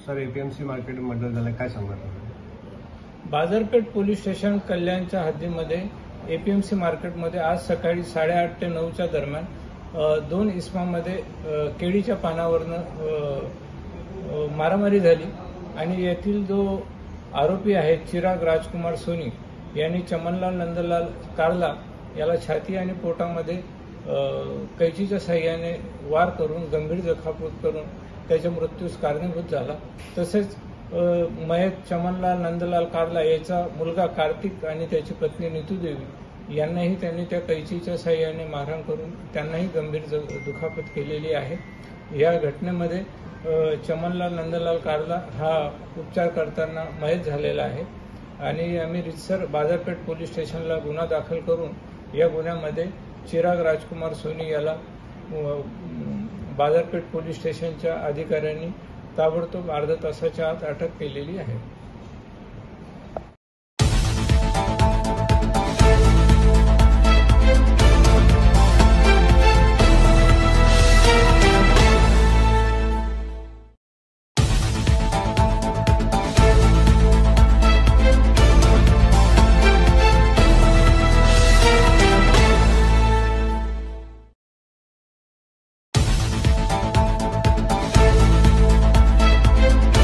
Sir APMC market murder झालं, काय सांगणार? बाजारपेठ पोलीस स्टेशन कल्याणच्या हद्दीमध्ये एपीएमसी मार्केटमध्ये आज सकाळी 8:30 ते 9च्या दरम्यान दोन इसमामध्ये केळीच्या पानावरनं मारामारी झाली आणि येथील जो आरोपी आहे चिराग राजकुमार सोनी यांनी चमनलाल नंदलाल कारला याला छाती आणि पोटामध्ये कैचीच्या साह्याने वार करून गंभीर जखापत करून त्याच्या मृत्यूस कारणीभूत झाला। तसेच मयत चमनलाल नंदलाल कारला याचा मुलगा कार्तिक आणि त्याची पत्नी नीतू देवी यांनाही त्यांनी त्या कैचीच्या साह्याने मारहाण करून त्यांनाही गंभीर दुखापत केलेली आहे। या घटनेमध्ये चमनलाल नंदलाल कारला हा उपचार करताना मयत झालेला आहे आणि आम्ही रितसर बाजारपेठ पोलीस स्टेशनला गुन्हा दाखल करून या गुन्ह्यामध्ये चिराग राजकुमार सोनी याला बाजारपेठ पोलीस स्टेशनच्या अधिकाऱ्यांनी ताबडतोब अर्ध्या तासाच्या आत अटक केलेली आहे।